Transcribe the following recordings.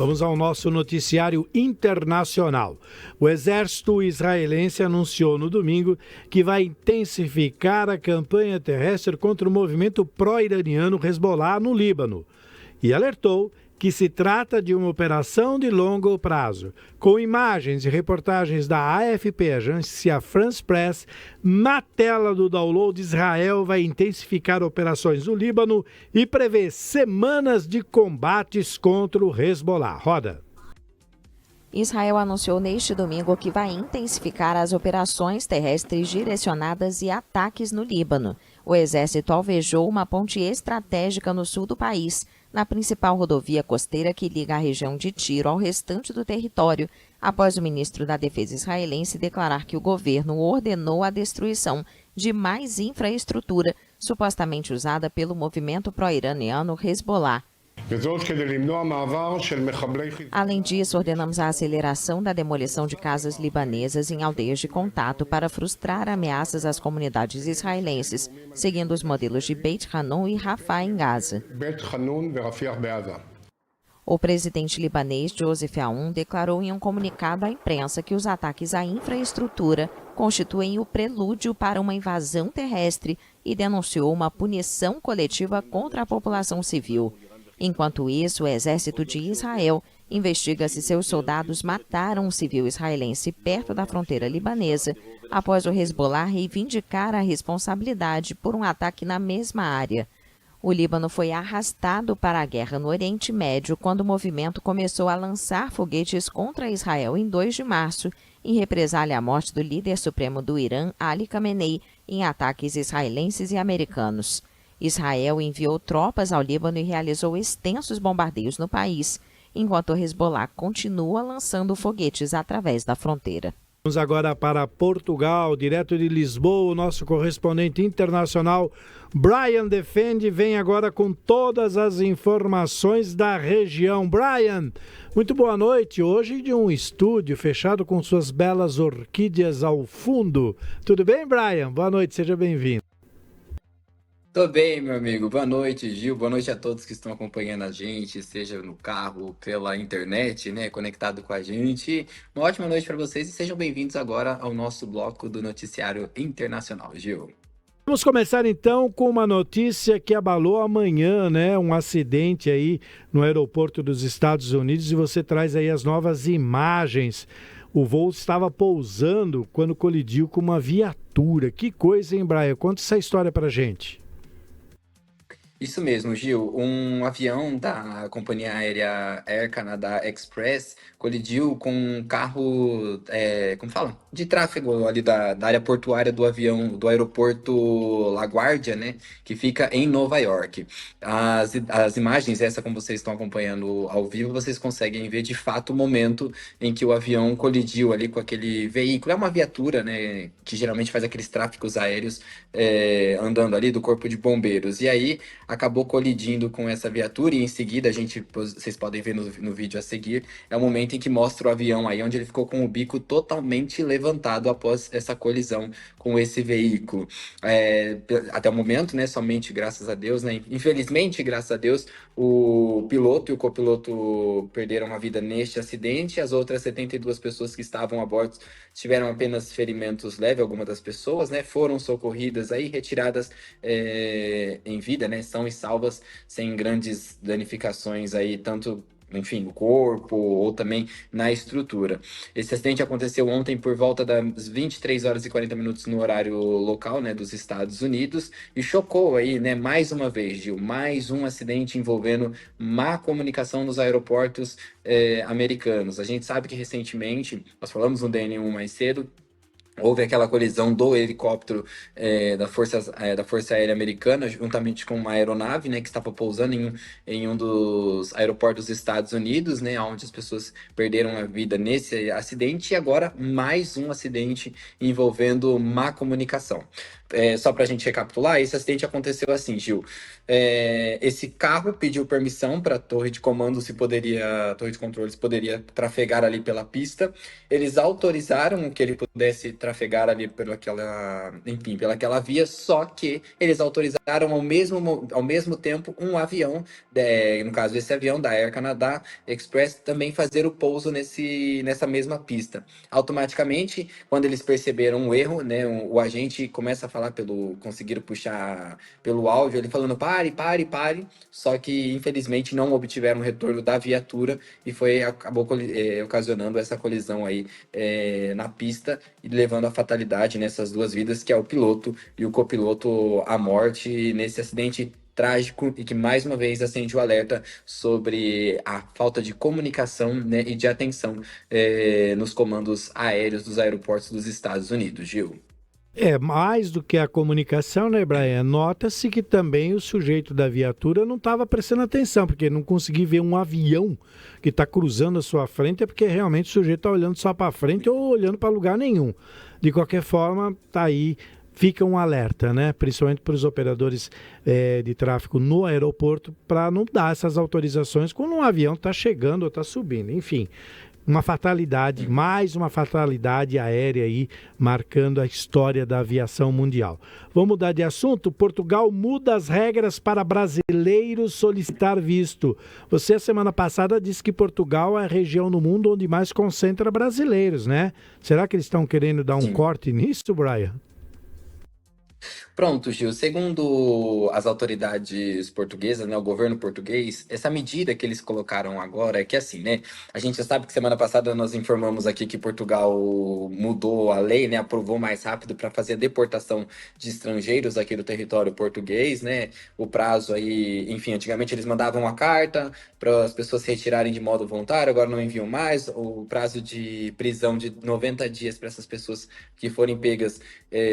Vamos ao nosso noticiário internacional. O exército israelense anunciou no domingo que vai intensificar a campanha terrestre contra o movimento pró-iraniano Hezbollah no Líbano e alertou que se trata de uma operação de longo prazo. Com imagens e reportagens da AFP, agência France Press, na tela do download, Israel vai intensificar operações no Líbano e prevê semanas de combates contra o Hezbollah. Roda. Israel anunciou neste domingo que vai intensificar as operações terrestres direcionadas e ataques no Líbano. O exército alvejou uma ponte estratégica no sul do país, na principal rodovia costeira que liga a região de Tiro ao restante do território, após o ministro da Defesa israelense declarar que o governo ordenou a destruição de mais infraestrutura supostamente usada pelo movimento pró-iraniano Hezbollah. Além disso, ordenamos a aceleração da demolição de casas libanesas em aldeias de contato para frustrar ameaças às comunidades israelenses, seguindo os modelos de Beit Hanun e Rafah em Gaza. O presidente libanês Joseph Aoun declarou em um comunicado à imprensa que os ataques à infraestrutura constituem o prelúdio para uma invasão terrestre e denunciou uma punição coletiva contra a população civil. Enquanto isso, o exército de Israel investiga se seus soldados mataram um civil israelense perto da fronteira libanesa, após o Hezbollah reivindicar a responsabilidade por um ataque na mesma área. O Líbano foi arrastado para a guerra no Oriente Médio quando o movimento começou a lançar foguetes contra Israel em 2 de março, em represália à morte do líder supremo do Irã, Ali Khamenei, em ataques israelenses e americanos. Israel enviou tropas ao Líbano e realizou extensos bombardeios no país, enquanto o Hezbollah continua lançando foguetes através da fronteira. Vamos agora para Portugal, direto de Lisboa, o nosso correspondente internacional, Brian Defende, vem agora com todas as informações da região. Brian, muito boa noite. Hoje de um estúdio fechado com suas belas orquídeas ao fundo. Tudo bem, Brian? Boa noite, seja bem-vindo. Tô bem, meu amigo. Boa noite, Gil. Boa noite a todos que estão acompanhando a gente, seja no carro, pela internet, né, conectado com a gente. Uma ótima noite para vocês e sejam bem-vindos agora ao nosso bloco do Noticiário Internacional, Gil. Vamos começar então com uma notícia que abalou amanhã, né? Um acidente aí no aeroporto dos Estados Unidos e você traz aí as novas imagens. O voo estava pousando quando colidiu com uma viatura. Que coisa, hein, Brian? Conta essa história pra gente. Isso mesmo, Gil. Um avião da companhia aérea Air Canada Express colidiu com um carro, como fala? De tráfego ali da área portuária do aeroporto LaGuardia, né? Que fica em Nova York. As imagens, essa como vocês estão acompanhando ao vivo, vocês conseguem ver de fato o momento em que o avião colidiu ali com aquele veículo. É uma viatura, né? Que geralmente faz aqueles tráficos aéreos andando ali do Corpo de Bombeiros. E aí acabou colidindo com essa viatura e em seguida, vocês podem ver no vídeo a seguir, é o momento em que mostra o avião aí, onde ele ficou com o bico totalmente levantado após essa colisão com esse veículo. Até o momento, né, somente graças a Deus, né, infelizmente, graças a Deus, o piloto e o copiloto perderam a vida neste acidente, as outras 72 pessoas que estavam a bordo tiveram apenas ferimentos leves, algumas das pessoas, né, foram socorridas aí, retiradas em vida, né, são e salvas, sem grandes danificações aí, tanto, enfim, no corpo ou também na estrutura. Esse acidente aconteceu ontem por volta das 23 horas e 40 minutos no horário local, né, dos Estados Unidos, e chocou aí, né, mais uma vez, Gil, mais um acidente envolvendo má comunicação nos aeroportos americanos. A gente sabe que recentemente, nós falamos no DN1 mais cedo, houve aquela colisão do helicóptero da Força Aérea Americana, juntamente com uma aeronave, né, que estava pousando em um dos aeroportos dos Estados Unidos, né, onde as pessoas perderam a vida nesse acidente, e agora mais um acidente envolvendo má comunicação. Só para a gente recapitular, esse acidente aconteceu assim, Gil. Esse carro pediu permissão para a torre de comando torre de controle se poderia trafegar ali pela pista. Eles autorizaram que ele pudesse trafegar trafegar ali pelaquela via, só que eles autorizaram ao mesmo tempo um avião, no caso esse avião da Air Canada Express, também fazer o pouso nessa mesma pista. Automaticamente, quando eles perceberam um erro, né, o agente começa a falar conseguiram puxar pelo áudio, ele falando pare, só que infelizmente não obtiveram retorno da viatura e acabou ocasionando essa colisão aí na pista e levando à fatalidade nessas duas vidas, que é o piloto e o copiloto, à morte nesse acidente trágico e que mais uma vez acende o alerta sobre a falta de comunicação, né, e de atenção nos comandos aéreos dos aeroportos dos Estados Unidos, Gil. Mais do que a comunicação, né, Brian? Nota-se que também o sujeito da viatura não estava prestando atenção, porque não consegui ver um avião que está cruzando a sua frente, é porque realmente o sujeito está olhando só para frente ou olhando para lugar nenhum. De qualquer forma, tá aí, fica um alerta, né? Principalmente para os operadores de tráfego no aeroporto, para não dar essas autorizações quando um avião está chegando ou está subindo. Enfim, uma fatalidade, mais uma fatalidade aérea aí, marcando a história da aviação mundial. Vamos mudar de assunto? Portugal muda as regras para brasileiros solicitar visto. Você, a semana passada, disse que Portugal é a região no mundo onde mais concentra brasileiros, né? Será que eles estão querendo dar um corte nisso, Brian? Pronto, Gil. Segundo as autoridades portuguesas, né, o governo português, essa medida que eles colocaram agora é que assim, né? A gente já sabe que semana passada nós informamos aqui que Portugal mudou a lei, né? Aprovou mais rápido para fazer a deportação de estrangeiros aqui do território português, né? O prazo aí, enfim, antigamente eles mandavam a carta para as pessoas se retirarem de modo voluntário, agora não enviam mais. O prazo de prisão de 90 dias para essas pessoas que forem pegas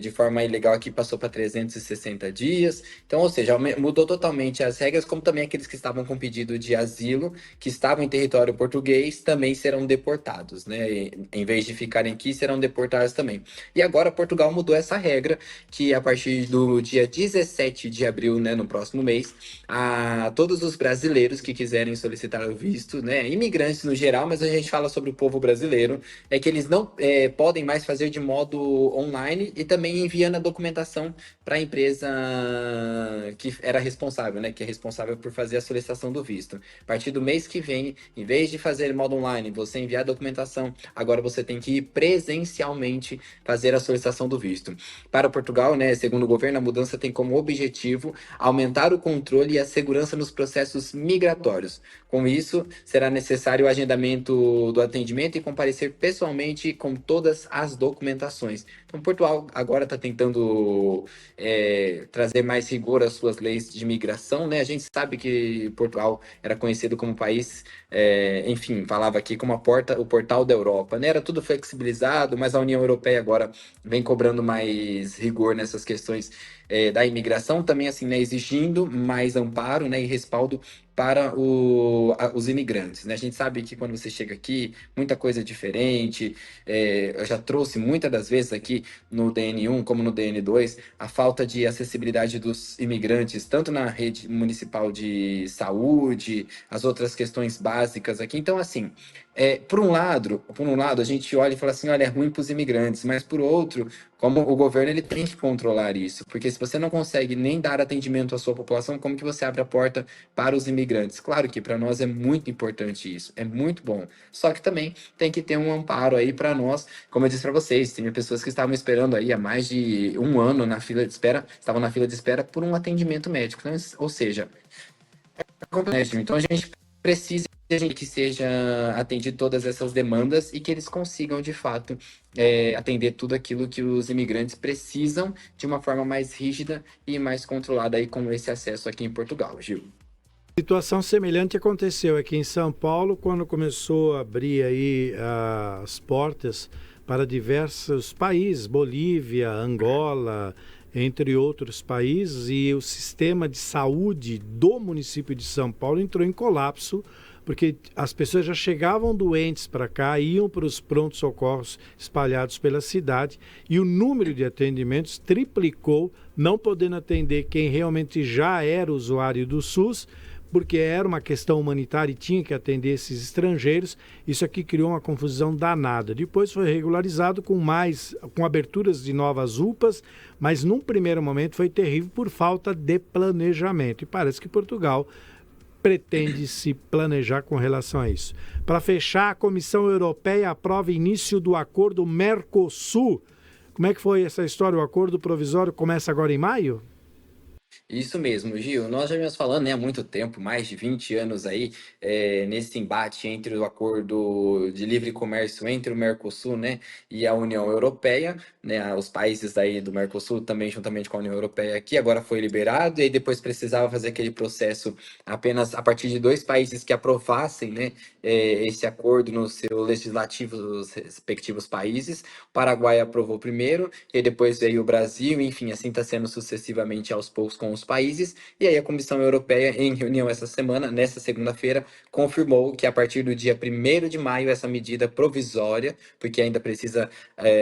de forma ilegal aqui passou para 360 dias. Então, ou seja, mudou totalmente as regras, como também aqueles que estavam com pedido de asilo, que estavam em território português, também serão deportados, né? Em vez de ficarem aqui, serão deportados também. E agora Portugal mudou essa regra, que a partir do dia 17 de abril, né, no próximo mês, a todos os brasileiros que quiserem solicitar o visto, né, imigrantes no geral, mas a gente fala sobre o povo brasileiro, é que eles não podem mais fazer de modo online e também enviando a documentação para a empresa que era responsável, né, que é responsável por fazer a solicitação do visto. A partir do mês que vem, em vez de fazer em modo online, você enviar a documentação, agora você tem que ir presencialmente fazer a solicitação do visto. Para Portugal, né, segundo o governo, a mudança tem como objetivo aumentar o controle e a segurança nos processos migratórios. Com isso, será necessário o agendamento do atendimento e comparecer pessoalmente com todas as documentações. Então, Portugal agora está tentando trazer mais rigor às suas leis de imigração, né? A gente sabe que Portugal era conhecido como país, enfim, falava aqui como o portal da Europa, né? Era tudo flexibilizado, mas a União Europeia agora vem cobrando mais rigor nessas questões da imigração, também assim, né, exigindo mais amparo, né, e respaldo para os imigrantes, né? A gente sabe que quando você chega aqui, muita coisa é diferente. Eu já trouxe muitas das vezes aqui no DN1 como no DN2 a falta de acessibilidade dos imigrantes, tanto na rede municipal de saúde, as outras questões básicas aqui. Então, assim, por um lado, a gente olha e fala assim, olha, é ruim para os imigrantes, mas por outro, como o governo ele tem que controlar isso, porque se você não consegue nem dar atendimento à sua população, como que você abre a porta para os imigrantes? Claro que para nós é muito importante isso, é muito bom, só que também tem que ter um amparo aí para nós, como eu disse para vocês, tem pessoas que estavam esperando aí há mais de um ano na fila de espera, estavam na fila de espera por um atendimento médico, então, ou seja, então a gente precisa que seja atendido todas essas demandas e que eles consigam, de fato, atender tudo aquilo que os imigrantes precisam de uma forma mais rígida e mais controlada aí com esse acesso aqui em Portugal, Gil. Situação semelhante aconteceu aqui em São Paulo, quando começou a abrir aí as portas para diversos países, Bolívia, Angola, entre outros países, e o sistema de saúde do município de São Paulo entrou em colapso, porque as pessoas já chegavam doentes para cá, iam para os prontos-socorros espalhados pela cidade, e o número de atendimentos triplicou, não podendo atender quem realmente já era usuário do SUS, porque era uma questão humanitária e tinha que atender esses estrangeiros. Isso aqui criou uma confusão danada. Depois foi regularizado com aberturas de novas UPAs, mas num primeiro momento foi terrível por falta de planejamento. E parece que Portugal pretende se planejar com relação a isso. Para fechar, a Comissão Europeia aprova início do acordo Mercosul. Como é que foi essa história? O acordo provisório começa agora em maio? Isso mesmo, Gil. Nós já vimos falando, né, há muito tempo, mais de 20 anos aí, nesse embate entre o acordo de livre comércio entre o Mercosul, né, e a União Europeia, né, os países aí do Mercosul também juntamente com a União Europeia, que agora foi liberado, e aí depois precisava fazer aquele processo apenas a partir de 2 países que aprovassem, né, esse acordo nos seus legislativos respectivos países. O Paraguai aprovou primeiro, e depois veio o Brasil, enfim, assim está sendo sucessivamente aos poucos com os países, e aí a Comissão Europeia, em reunião essa semana, nesta segunda-feira, confirmou que a partir do dia 1º de maio, essa medida provisória, porque ainda precisa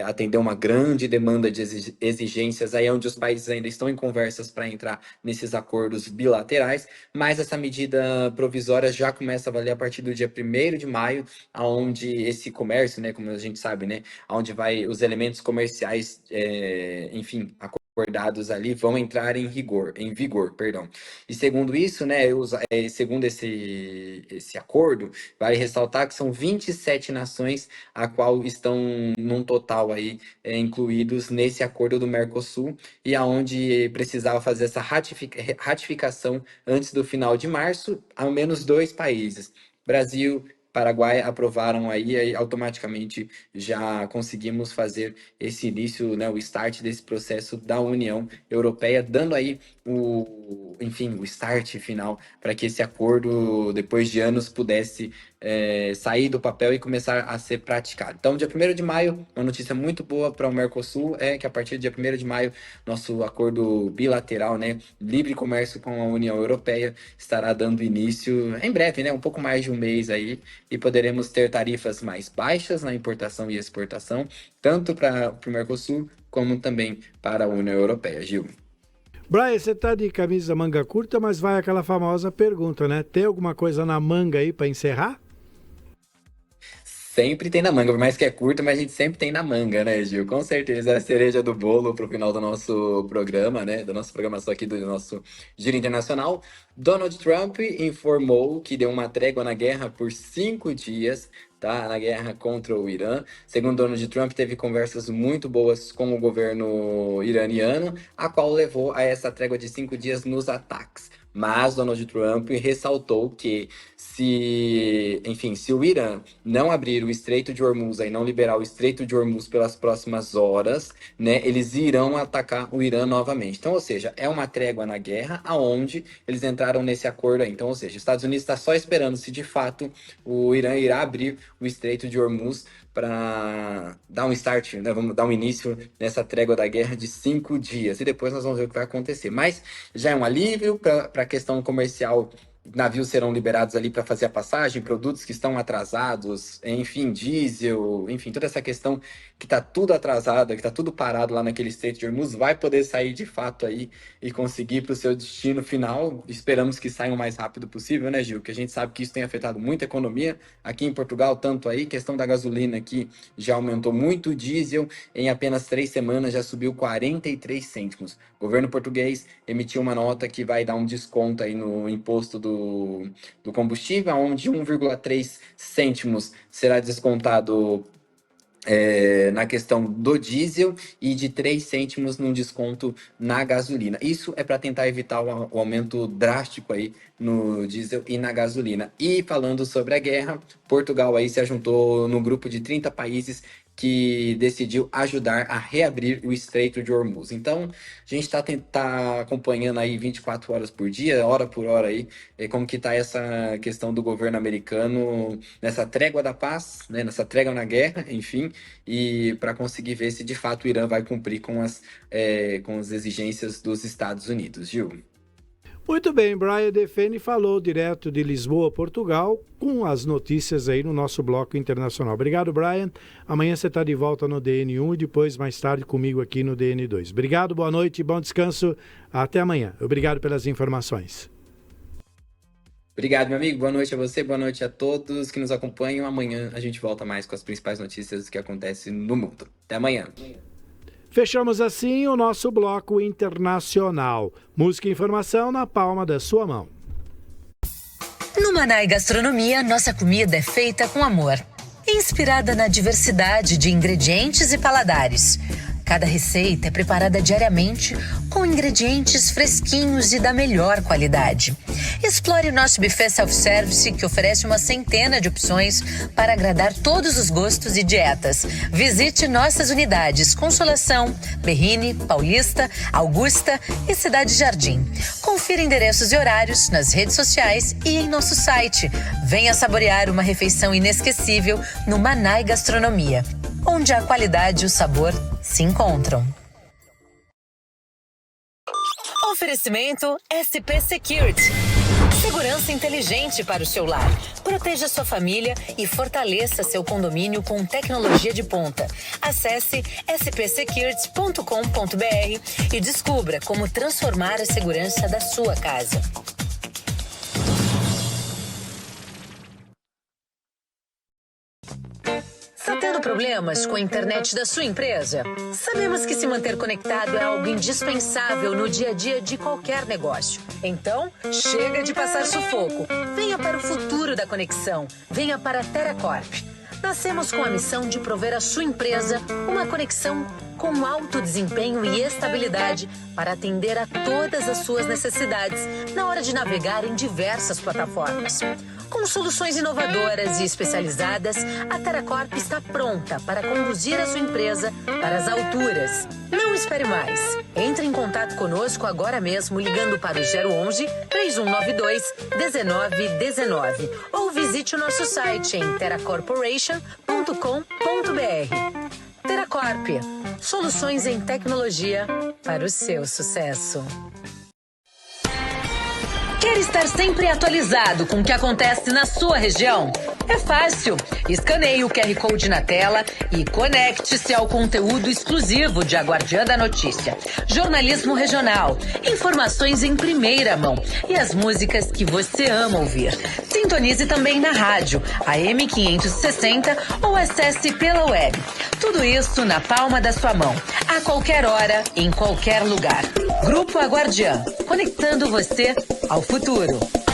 atender uma grande demanda de exigências, aí onde os países ainda estão em conversas para entrar nesses acordos bilaterais, mas essa medida provisória já começa a valer a partir do dia 1º de maio, aonde esse comércio, né, como a gente sabe, né, aonde vai os elementos comerciais, enfim, acordados ali vão entrar em vigor, perdão. E segundo isso, né, segundo esse acordo, vale ressaltar que são 27 nações a qual estão num total aí incluídos nesse acordo do Mercosul, e aonde precisava fazer essa ratificação antes do final de março, ao menos 2 países. Brasil, Paraguai aprovaram aí automaticamente já conseguimos fazer esse início, né, o start desse processo da União Europeia, dando aí o start final para que esse acordo, depois de anos, pudesse sair do papel e começar a ser praticado. Então, dia 1º de maio, uma notícia muito boa para o Mercosul é que a partir do dia 1º de maio, nosso acordo bilateral, né, livre comércio com a União Europeia, estará dando início em breve, né, um pouco mais de um mês aí, e poderemos ter tarifas mais baixas na importação e exportação, tanto para o Mercosul, como também para a União Europeia, Gil. Brian, você tá de camisa manga curta, mas vai aquela famosa pergunta, né? Tem alguma coisa na manga aí para encerrar? Sempre tem na manga, por mais que é curto, mas a gente sempre tem na manga, né, Gil? Com certeza é a cereja do bolo pro final do nosso programa, né? Da nossa programação aqui do nosso Giro Internacional. Donald Trump informou que deu uma trégua na guerra por 5 dias, tá? Na guerra contra o Irã. Segundo Donald Trump, teve conversas muito boas com o governo iraniano, a qual levou a essa trégua de 5 dias nos ataques. Mas Donald Trump ressaltou que se o Irã não abrir o Estreito de Hormuz e não liberar o Estreito de Hormuz pelas próximas horas, né, eles irão atacar o Irã novamente. Então, ou seja, é uma trégua na guerra, aonde eles entraram nesse acordo aí. Então, ou seja, os Estados Unidos está só esperando se de fato o Irã irá abrir o Estreito de Hormuz para dar um start, né? Vamos dar um início nessa trégua da guerra de 5 dias. E depois nós vamos ver o que vai acontecer. Mas já é um alívio para a questão comercial. Navios serão liberados ali para fazer a passagem, produtos que estão atrasados, enfim, diesel, enfim, toda essa questão que está tudo atrasado, que está tudo parado lá naquele Estreito de Hormuz, vai poder sair de fato aí e conseguir para o seu destino final. Esperamos que saia o mais rápido possível, né, Gil? Que a gente sabe que isso tem afetado muito a economia aqui em Portugal, tanto aí, questão da gasolina aqui já aumentou muito, o diesel em apenas 3 semanas já subiu 43 cêntimos. O governo português emitiu uma nota que vai dar um desconto aí no imposto do combustível, onde 1,3 cêntimos será descontado na questão do diesel e de 3 cêntimos num desconto na gasolina. Isso é para tentar evitar o aumento drástico aí no diesel e na gasolina. E falando sobre a guerra, Portugal aí se juntou no grupo de 30 países que decidiu ajudar a reabrir o Estreito de Hormuz. Então, a gente tá acompanhando aí 24 horas por dia, hora por hora aí, como que tá essa questão do governo americano nessa trégua da paz, né, nessa trégua na guerra, enfim, e para conseguir ver se de fato o Irã vai cumprir com as exigências dos Estados Unidos, Gil. Muito bem, Brian Defene falou direto de Lisboa, Portugal, com as notícias aí no nosso bloco internacional. Obrigado, Brian. Amanhã você está de volta no DN1 e depois, mais tarde, comigo aqui no DN2. Obrigado, boa noite, bom descanso. Até amanhã. Obrigado pelas informações. Obrigado, meu amigo. Boa noite a você, boa noite a todos que nos acompanham. Amanhã a gente volta mais com as principais notícias que acontecem no mundo. Até amanhã. Fechamos assim o nosso bloco internacional. Música e informação na palma da sua mão. No Manai Gastronomia, nossa comida é feita com amor, inspirada na diversidade de ingredientes e paladares. Cada receita é preparada diariamente com ingredientes fresquinhos e da melhor qualidade. Explore o nosso buffet self-service, que oferece uma centena de opções para agradar todos os gostos e dietas. Visite nossas unidades Consolação, Berrini, Paulista, Augusta e Cidade Jardim. Confira endereços e horários nas redes sociais e em nosso site. Venha saborear uma refeição inesquecível no Manai Gastronomia, onde a qualidade e o sabor se encontram. Oferecimento SP Security. Segurança inteligente para o seu lar. Proteja sua família e fortaleça seu condomínio com tecnologia de ponta. Acesse spsecurity.com.br e descubra como transformar a segurança da sua casa. Está tendo problemas com a internet da sua empresa? Sabemos que se manter conectado é algo indispensável no dia a dia de qualquer negócio. Então, chega de passar sufoco. Venha para o futuro da conexão. Venha para a TeraCorp. Nascemos com a missão de prover à sua empresa uma conexão com alto desempenho e estabilidade para atender a todas as suas necessidades na hora de navegar em diversas plataformas. Com soluções inovadoras e especializadas, a TeraCorp está pronta para conduzir a sua empresa para as alturas. Não espere mais. Entre em contato conosco agora mesmo ligando para o 011 3192 1919 ou visite o nosso site em teracorporation.com.br. TeraCorp, soluções em tecnologia para o seu sucesso. Quer estar sempre atualizado com o que acontece na sua região? É fácil. Escaneie o QR Code na tela e conecte-se ao conteúdo exclusivo de A Guardiã da Notícia. Jornalismo regional, informações em primeira mão e as músicas que você ama ouvir. Sintonize também na rádio, AM 560 ou acesse pela web. Tudo isso na palma da sua mão, a qualquer hora, em qualquer lugar. Grupo A Guardiã, conectando você ao futuro.